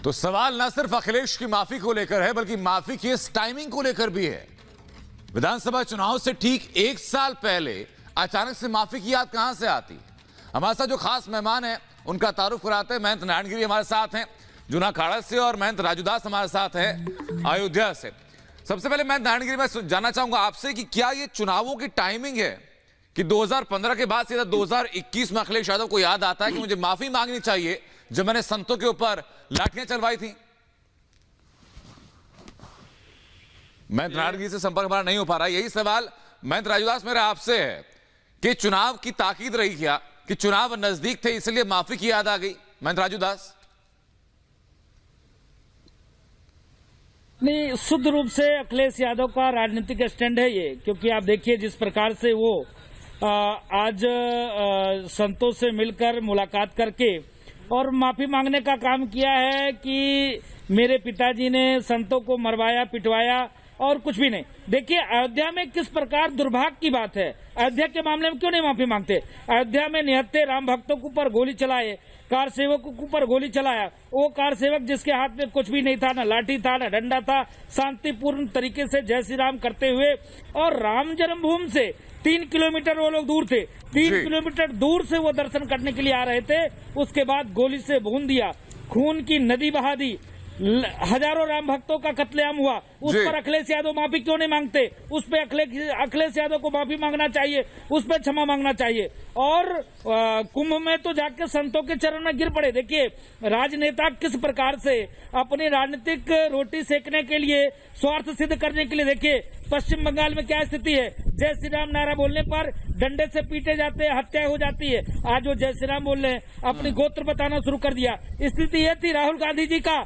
तो सवाल न सिर्फ अखिलेश की माफी को लेकर है बल्कि माफी की इस टाइमिंग को लेकर भी है। विधानसभा चुनाव से ठीक 1 साल पहले अचानक से माफी की याद कहां से आती है? हमारे साथ जो खास मेहमान हैं उनका तारुफ कराते हैं। महंत नारायण गिरी हमारे साथ हैं जूनाखाड़ा से और महंत राजूदास हमारे साथ हैं अयोध्या से। सबसे पहले महंत नारायण गिरी, मैं जानना चाहूंगा आपसे कि क्या ये चुनावों की टाइमिंग है कि 2015 के बाद सीधा 2021 में अखिलेश यादव को याद आता है कि मुझे माफी मांगनी चाहिए जब मैंने संतों के ऊपर लाठियां चलवाई थी? महंत नारायण गिरी से संपर्क हमारा नहीं हो पा रहा। यही सवाल महंत राजूदास मेरा आपसे है कि चुनाव की ताकीद रही क्या कि चुनाव नजदीक थे इसलिए माफी की याद आ गई? महंत राजूदास नहीं, शुद्ध रूप से अखिलेश यादव का राजनीतिक स्टैंड है ये, क्योंकि आप देखिए जिस प्रकार से वो आज संतों से मिलकर मुलाकात करके और माफी मांगने का काम किया है कि मेरे पिताजी ने संतों को मरवाया पिटवाया और कुछ भी नहीं। देखिए अयोध्या में किस प्रकार दुर्भाग्य की बात है, अयोध्या के मामले में क्यों नहीं माफी मांगते? अयोध्या में निहत्थे राम भक्तों के ऊपर गोली चलाए, कार सेवकों के ऊपर गोली चलाया, वो कार सेवक जिसके हाथ में कुछ भी नहीं था, ना लाठी था ना डंडा था, शांतिपूर्ण तरीके से जय श्री राम करते हुए, और राम जन्मभूमि से 3 किलोमीटर वो लोग दूर थे, 3 किलोमीटर दूर से वो दर्शन करने के लिए आ रहे थे। उसके बाद गोली से भून दिया, खून की नदी बहा दी, हजारों राम भक्तों का कत्लेआम हुआ। उस पर अखिलेश यादव माफी क्यों नहीं मांगते? उस पर अखिलेश यादव को माफी मांगना चाहिए, उस पर क्षमा मांगना चाहिए। और कुंभ में तो जाके संतों के चरण में गिर पड़े। देखिए राजनेता किस प्रकार से अपनी राजनीतिक रोटी सेकने के लिए, स्वार्थ सिद्ध करने के लिए, देखिए पश्चिम बंगाल में क्या स्थिति है, जय श्री राम नारा बोलने पर डंडे से पीटे जाते हैं, हत्या हो जाती है। आज वो जय श्री राम बोल रहे हैं, अपनी गोत्र बताना शुरू कर दिया। स्थिति ये थी राहुल गांधी जी का,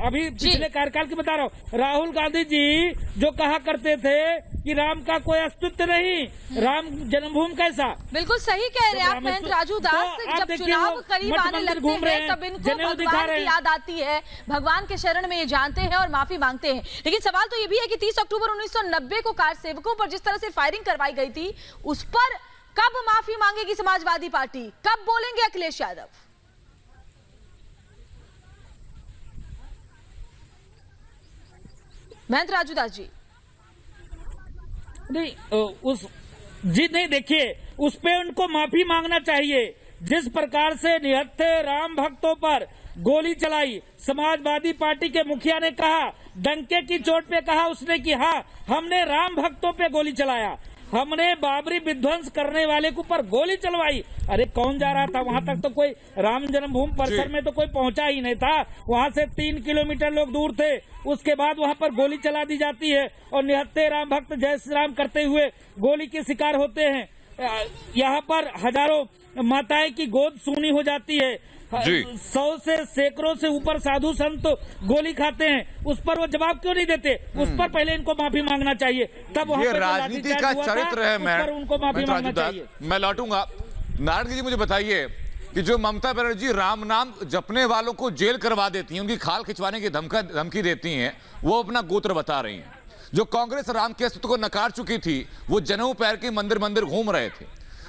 अभी पिछले कार्यकाल की बता रहा हूँ, राहुल गांधी जी जो कहा करते थे कि राम का कोई अस्तित्व नहीं, राम जन्मभूमि कैसा। बिल्कुल सही कह रहे हैं आप महंत राजूदास। जब चुनाव करीब आने लगते हैं तब इनको भगवान की याद आती है, भगवान के शरण में ये जानते हैं और माफी मांगते हैं। लेकिन सवाल तो ये भी है कि 30 अक्टूबर 1990 को कार सेवकों पर जिस तरह से फायरिंग करवाई गई थी, उस पर कब माफी मांगेगी समाजवादी पार्टी? कब बोलेंगे अखिलेश यादव? महंत राजूदास जी नहीं देखिए उस पे उनको माफी मांगना चाहिए। जिस प्रकार से निहत्थे राम भक्तों पर गोली चलाई, समाजवादी पार्टी के मुखिया ने कहा, डंके की चोट पे कहा उसने कि हाँ हमने राम भक्तों पे गोली चलाया, हमने बाबरी विध्वंस करने वाले के ऊपर गोली चलवाई। अरे कौन जा रहा था वहां तक? तो कोई राम जन्मभूमि परिसर में तो कोई पहुंचा ही नहीं था, वहां से 3 किलोमीटर लोग दूर थे। उसके बाद वहां पर गोली चला दी जाती है और निहत्थे राम भक्त जय श्री राम करते हुए गोली के शिकार होते हैं। यहाँ पर हजारों माताएं की गोद सूनी हो जाती है, 100 से सैकड़ों से ऊपर साधु संत गोली खाते हैं। उस पर वो जवाब क्यों नहीं देते? उस पर पहले इनको माफी मांगना चाहिए, तब वहाँ पर राजनीति का चरित्र है। मैं उनको माफी मांगना चाहिए। मैं लौटूंगा। नारायण जी मुझे बताइए कि जो ममता बनर्जी राम नाम जपने वालों को जेल करवा देती हैं, उनकी खाल खिंचवाने की धमकी देती हैं, वो अपना गोत्र बता रही हैं। जो कांग्रेस राम के अस्तित्व को नकार चुकी थी, वो जनेऊ पैर के मंदिर मंदिर घूम रहे थे।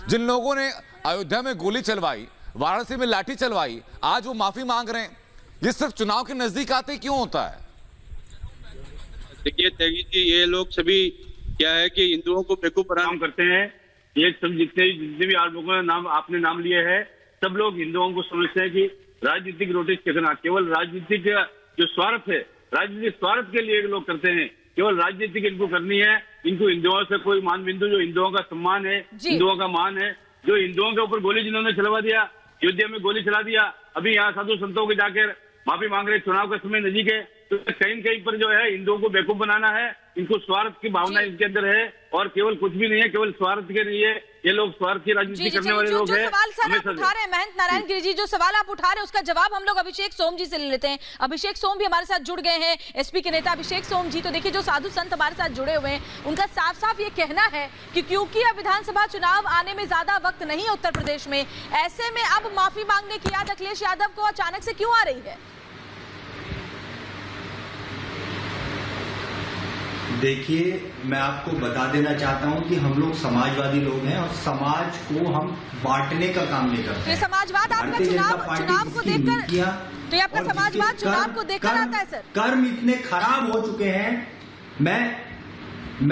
जिन लोगों ने अयोध्या में गोली चलवाई, वाराणसी में लाठी चलवाई, आज वो माफी मांग रहे हैं। ये सिर्फ चुनाव के नजदीक आते ही क्यों होता है? देखिए त्यागी जी, ये लोग सभी क्या है कि हिंदुओं को बेवकूफ बनाना करते हैं। ये सब जितने भी आप लोगों ने आपने नाम लिए है, सब लोग हिंदुओं को समझते हैं कि राजनीतिक रोटी सेकना, केवल राजनीतिक जो स्वार्थ है, राजनीतिक स्वार्थ के लिए लोग करते हैं। केवल राजनीतिक इनको करनी है, इनको हिंदुओं से कोई मान बिंदु, जो हिंदुओं का सम्मान है, हिंदुओं का मान है, जो हिंदुओं के ऊपर गोली जिन्होंने चलवा दिया, अयोध्या में गोली चला दिया, अभी यहाँ साधु संतों के जाकर माफी मांग रहे, चुनाव का समय नजदीक है, तो कहीं कहीं पर जो है हिंदुओं को बेवकूफ बनाना है। इनको स्वार्थ की भावना इनके अंदर है और केवल कुछ भी नहीं है, केवल स्वार्थ के लिए ये लोग स्वार्थ की राजनीति करने वाले लोग हैं। सवाल आप उठा रहे हैं महंत नारायण गिरी जी, जो सवाल आप उठा रहे हैं उसका जवाब हम लोग अभिषेक सोम जी से ले लेते हैं। अभिषेक सोम भी हमारे साथ जुड़ गए हैं, एसपी के नेता अभिषेक सोम जी। तो देखिए जो साधु संत हमारे साथ जुड़े हुए हैं, उनका साफ साफ ये कहना है कि क्योंकि अब विधानसभा चुनाव आने में ज्यादा वक्त नहीं है उत्तर प्रदेश में, ऐसे में अब माफी मांगने की याद अखिलेश यादव को अचानक से क्यों आ रही है? देखिए मैं आपको बता देना चाहता हूं कि हम लोग समाजवादी लोग हैं और समाज को हम बांटने का काम नहीं करते। समाजवाद आपका चुनाव को देखकर तो ये आपका समाजवाद चुनाव को देखकर आता है सर? कर्म इतने खराब हो चुके हैं। मैं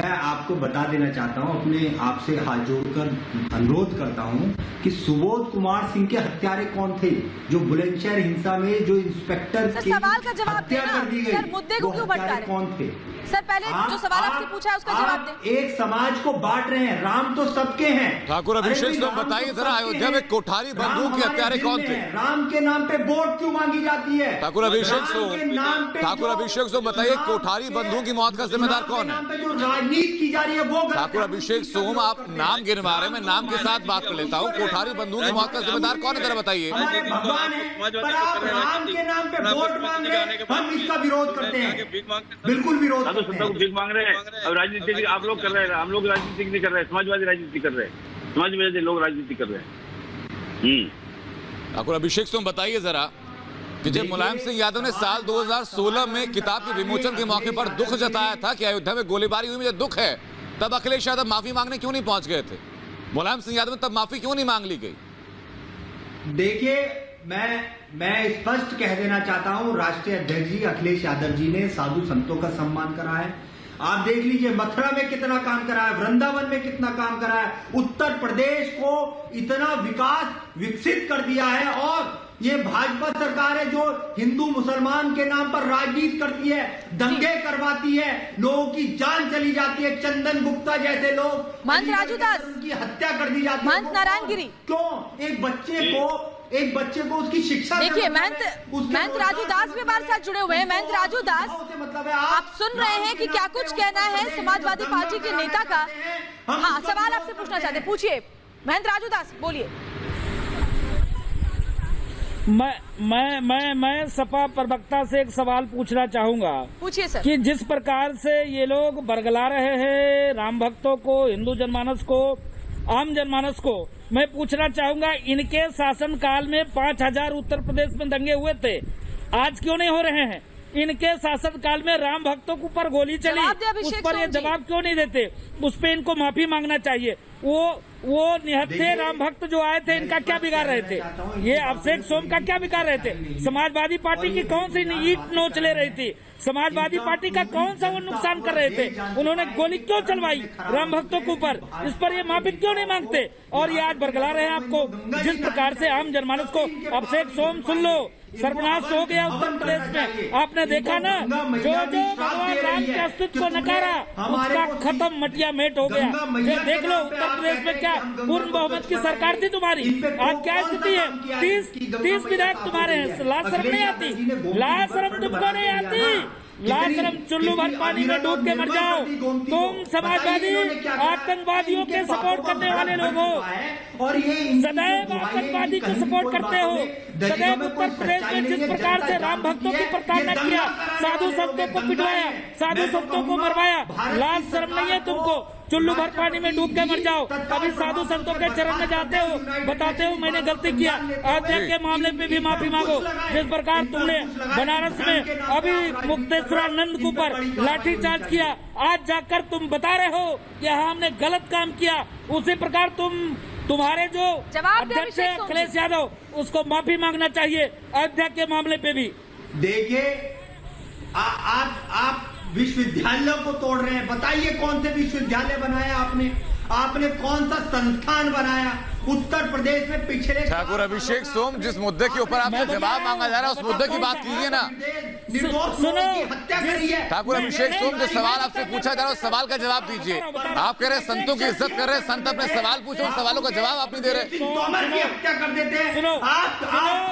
आपको बता देना चाहता हूं, अपने आपसे हाथ जोड़कर अनुरोध करता हूं कि सुबोध कुमार सिंह के हत्यारे कौन थे, जो बुलंदशहर हिंसा में जो इंस्पेक्टर सर सवाल का जवाब देना सर, मुद्दे को क्यों भटका रहे? कौन थे सर? पहले जो सवाल आपसे पूछा है उसका जवाब दें। एक समाज को बांट रहे हैं, राम तो सबके हैं। ठाकुर अभिषेक सिंह बताइए जरा, अयोध्या में कोठारी बंदूक के हत्यारे कौन थे? राम के नाम पे वोट क्यों मांगी जाती है? ठाकुर अभिषेक सिंह बताइए, कोठारी बंधुओं की मौत का जिम्मेदार कौन है? जो राजनीति की जा रही है वो। ठाकुर अभिषेक सोम, आप नाम गिनवा रहे हैं, मैं नाम के साथ बात कर लेता हूँ। कोठारी बंधुओं की मौत का जिम्मेदार कौन है, जरा बताइए। हमारे भगवान है, पर आप राम के नाम पे वोट मांग रहे हैं, हम इसका विरोध करते हैं, बिल्कुल विरोध करते हैं। अब राजनीति आप लोग कर रहे हैं, हम लोग राजनीति नहीं कर रहे हैं, समाजवादी राजनीति कर रहे हैं, समाजवादी लोग राजनीति कर रहे हैं। ठाकुर अभिषेक सिंह बताइए जरा कि जब मुलायम सिंह यादव ने साल 2016 में किताब के विमोचन के मौके पर दुख जताया था कि अयोध्या में गोलीबारी हुई, मुझे दुख है, तब अखिलेश यादव माफी मांगने क्यों नहीं पहुंच गए थे? मुलायम सिंह यादव ने तब माफी क्यों नहीं मांग ली गई? देखिए, मैं स्पष्ट कह देना चाहता हूं, राष्ट्रीय अध्यक्ष जी अखिलेश यादव जी ने साधु संतों का सम्मान करा है। आप देख लीजिए मथुरा में कितना काम करा है, वृंदावन में कितना काम करा है, उत्तर प्रदेश को इतना विकसित कर दिया है। और ये भाजपा सरकार है जो हिंदू मुसलमान के नाम पर राजनीति करती है, दंगे करवाती है, लोगों की जान चली जाती है। चंदन गुप्ता जैसे लोग, महंत राजू दास, उनकी हत्या कर दी जाती है। महंत नारायण गिरी, क्यों? एक बच्चे को उसकी शिक्षा। देखिए महंत राजू दास भी हमारे साथ जुड़े हुए हैं। महंत राजू दास, मतलब आप सुन रहे हैं कि क्या कुछ कहना है समाजवादी पार्टी के नेता का? हाँ, सवाल आपसे पूछना चाहते हैं, पूछिए महंत राजू दास, बोलिए। मैं सपा प्रवक्ता से एक सवाल पूछना चाहूंगा। पूछिए सर। कि जिस प्रकार से ये लोग बरगला रहे हैं राम भक्तों को, हिंदू जनमानस को, आम जनमानस को, मैं पूछना चाहूंगा, इनके शासनकाल में 5000 उत्तर प्रदेश में दंगे हुए थे, आज क्यों नहीं हो रहे हैं? इनके शासनकाल में राम भक्तों के ऊपर गोली चली, उस पर ये जवाब क्यों नहीं देते? उस पर इनको माफी मांगना चाहिए। वो निहत्थे राम भक्त जो आए थे, इनका क्या बिगाड़ रहे थे? ये अभिषेक सोम का क्या बिगाड़ रहे थे? समाजवादी पार्टी की कौन सी ईंट नोच ले रही थी? समाजवादी पार्टी का कौन सा वो नुकसान कर रहे थे? उन्होंने गोली क्यों चलवाई राम भक्तों के ऊपर? इस पर ये माफी क्यों नहीं मांगते? और ये आज बरगला रहे हैं आपको। जिस प्रकार से आम जनमानस को, अभिषेक सोम सुन लो, सर्वनाश हो गया उत्तर प्रदेश में। आपने देखा ना, जो भगवान राम के अस्तित्व को नकारा, उसका खत्म मटिया मेट हो गया। ये देख लो उत्तर प्रदेश में क्या पूर्ण बहुमत की सरकार थी तुम्हारी, आज क्या स्थिति है? 30 विधायक तुम्हारे हैं। लाज शर्म नहीं आती? लाज शर्म तुमको नहीं आती? लाज शर्म, चुल्लू भर पानी में डूब के मर जाओ। तुम समाजवादी आतंकवादियों के सपोर्ट करने वाले लोग हो, और ये सदैव आतंकवादी को सपोर्ट करते हो। सदैव उत्तर प्रदेश में जिस प्रकार से राम भक्तों की प्रताड़ना किया, साधु संतों को पिटवाया, साधु संतों को मरवाया, लाज शर्म नहीं है तुमको? चुल्लू भर पानी में डूब के मर जाओ। अभी साधु संतों के चरण में जाते हो, बताते हो मैंने गलती किया। अयोध्या के मामले पे भी माफी मांगो। जिस प्रकार तुमने बनारस में अभी मुक्तेश्वरानंद के ऊपर लाठीचार्ज किया, आज जाकर तुम बता रहे हो कि हमने गलत काम किया, उसी प्रकार तुम्हारे जो अध्यक्ष है अखिलेश यादव, उसको माफी मांगना चाहिए अयोध्या के मामले पे भी। देखिए, आप विश्वविद्यालयों को तोड़ रहे हैं। बताइए कौन से विश्वविद्यालय बनाया आपने कौन सा संस्थान बनाया उत्तर प्रदेश में पिछले? ठाकुर अभिषेक सोम, जिस मुद्दे के ऊपर आपसे जवाब मांगा जा रहा है उस मुद्दे की बात कीजिए ना। हत्या करी है ठाकुर अभिषेक सोम, जो सवाल आपसे पूछा जा रहा है उस सवाल का जवाब दीजिए। आप कह रहे हैं संतों की इज्जत कर रहे हैं, संत अपने सवाल पूछे, उन सवालों का जवाब आप नहीं दे रहे। तोमर की हत्या कर देते हैं। आप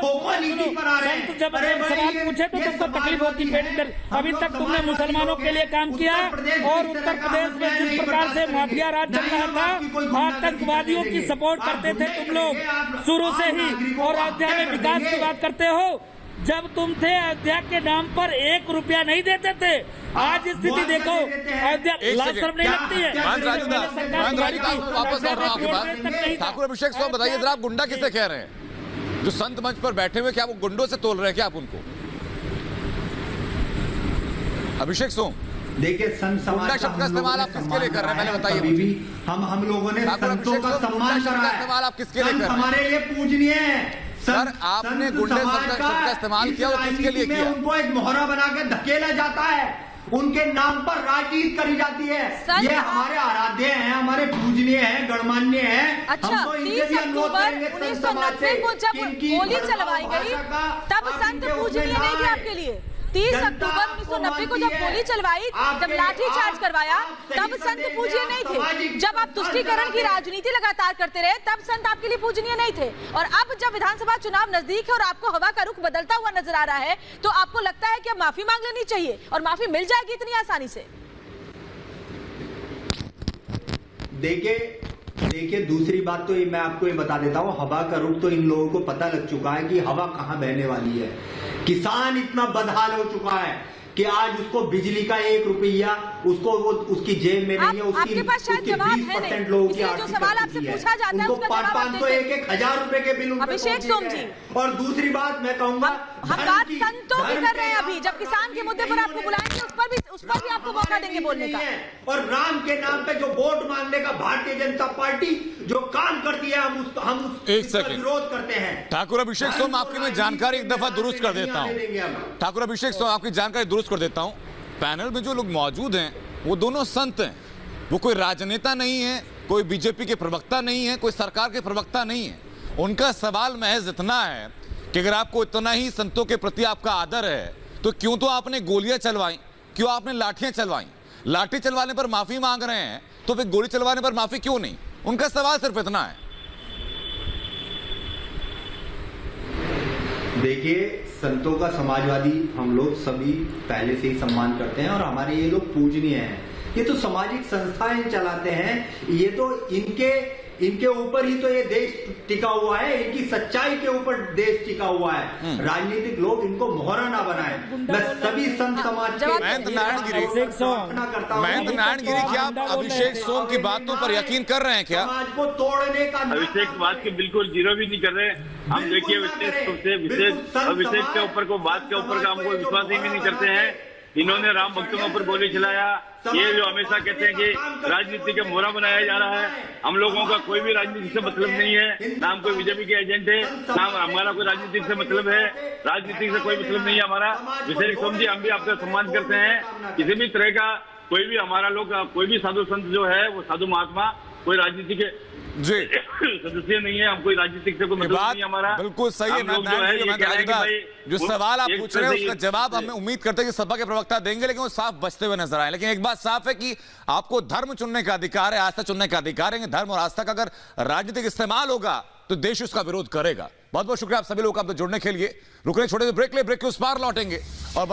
खोखो नीति पर आ रहे हैं। जब सवाल पूछे तो तुमको तकलीफ होती पेट कर। अभी तक तुमने मुसलमानों के लिए काम किया, और उत्तर प्रदेश में जिस प्रकार से माफिया राज चल रहा था, आतंकवादियों की सपोर्ट करते थे तुम लोग शुरू से ही। और अयोध्या में विकास की बात करते हो, जब तुम थे अयोध्या के नाम पर 1 रुपया नहीं देते थे। आज स्थिति देखो, अयोध्या लाज शर्म नहीं लगती है? वापस लौट रहा हूं आपके पास। ठाकुर अभिषेक सोम, बताइए जरा, आप गुंडा किसे कह रहे हैं? जो संत मंच पर बैठे हुए, क्या वो गुंडों से तोल रहे हैं क्या आप उनको? अभिषेक सोम, देखिए, संत समाज शब्द का इस्तेमाल आप किसके लिए कर रहे हैं, पहले बताइए मुझे। हम लोगों ने संतों का सम्मान करा है। आप किसके लिए कर रहे हैं? हमारे लिए पूजनीय है। सर, आपने गुंडे शब्द का इस्तेमाल किया, वो किसके लिए किया? उनको एक मोहरा बना के धकेला जाता है, उनके नाम पर राजनीति करी जाती है। ये हमारे आराध्य हैं, हमारे पूजनीय हैं, गणमान्य हैं। अच्छा, 30 अक्टूबर 1990 को जब गोली चलवाई गई तब संत पूजनीय नहीं थे आपके लिए? 30 अक्टूबर 1990 को जब गोली चलवाई, जब लाठीचार्ज करवाया, तब संत पूजनीय नहीं थे। जब आप तुष्टीकरण की राजनीति लगातार करते रहे तब संत आपके लिए पूजनीय नहीं थे। और अब जब विधानसभा चुनाव नजदीक है और आपको हवा का रुख बदलता हुआ नजर आ रहा है, तो आपको लगता है कि अब माफी मांग लेनी चाहिए और माफी मिल जाएगी इतनी आसानी से? देखिए दूसरी बात तो ये मैं आपको ये बता देता हूँ, हवा का रुख तो इन लोगों को पता लग चुका है कि हवा कहाँ बहने वाली है। किसान इतना बदहाल हो चुका है कि आज उसको बिजली का 1 रुपया उसको वो उसकी जेब में नहीं है। आपके पास शायद जवाब है नहीं, लोगों की जो सवाल आपसे पूछा जाता है उसका जवाब आप देते हैं। 1,000 रुपए के बिल अभिषेक सोम जी, और दूसरी बात मैं कहूंगा, हम बात संतों की कर रहे हैं। अभी जब किसान के मुद्दे पर आपको बुलाएंगे उस पर भी आपको मौका देंगे बोलने का। और राम के नाम पे जो वोट मांगने का भारतीय जनता पार्टी जो काम करती है, हम उसका विरोध करते हैं। ठाकुर अभिषेक सोम, आपकी मैं जानकारी एक दफा दुरुस्त कर देता हूँ। ठाकुर अभिषेक सोम, आपकी जानकारी दुरुस्त कर देता हूँ। पैनल में जो लोग मौजूद हैं वो दोनों संत हैं, वो कोई राजनेता नहीं है, कोई बीजेपी के प्रवक्ता नहीं है, कोई सरकार के प्रवक्ता नहीं है। उनका सवाल महज इतना है कि अगर आपको इतना ही संतों के प्रति आपका आदर है तो क्यों तो आपने गोलियां चलवाई, क्यों आपने लाठियां चलवाई? लाठी चलवाने पर माफी मांग रहे हैं तो फिर गोली चलवाने पर माफी क्यों नहीं? उनका सवाल सिर्फ इतना है। देखिए, संतों का समाजवादी हम लोग सभी पहले से ही सम्मान करते हैं और हमारे ये लोग पूजनीय हैं। ये तो सामाजिक संस्थाएं चलाते हैं, ये तो इनके ऊपर ही तो ये देश टिका हुआ है, इनकी सच्चाई के ऊपर देश टिका हुआ है। राजनीतिक लोग इनको मोहरा ना बनाए। मैं सभी संत समाज के महंत नारायण गिरी, क्या आप अभिषेक सोम की बातों पर यकीन कर रहे हैं? क्या समाज को तोड़ने का अभिषेक बात के बिल्कुल जीरो भी नहीं कर रहे। हम देखिए अभिषेक के ऊपर को बात के ऊपर का हमको विश्वास ही नहीं करते हैं। इन्होंने राम भक्तों के ऊपर गोली चलाया। ये जो हमेशा कहते हैं कि राजनीति का मोहरा बनाया जा रहा है, हम लोगों का कोई भी राजनीति से मतलब नहीं है। ना हम कोई बीजेपी के एजेंट है, ना हमारा कोई राजनीति से मतलब है। राजनीति से कोई मतलब नहीं है हमारा। अभिषेक सोम जी, हम भी आपका सम्मान करते हैं। किसी भी तरह का कोई भी हमारा लोग, कोई भी साधु संत जो है वो साधु महात्मा कोई राजनीति के जी सदस्य नहीं है। हम कोई राजनीतिक से कोई मतलब नहीं है हमारा। बिल्कुल सही है। जो सवाल आप पूछ रहे हैं उसका जवाब हमें उम्मीद करते हैं कि सपा के प्रवक्ता देंगे, लेकिन वो साफ बचते हुए नजर आए। लेकिन एक बात साफ है कि आपको धर्म चुनने का अधिकार है, आस्था चुनने का अधिकार है। धर्म और आस्था का अगर राजनीतिक इस्तेमाल होगा तो देश उसका विरोध करेगा। बहुत बहुत शुक्रिया आप सभी लोगों का जुड़ने के लिए। रुकने छोटे से ब्रेक ले, ब्रेक के उस पार लौटेंगे और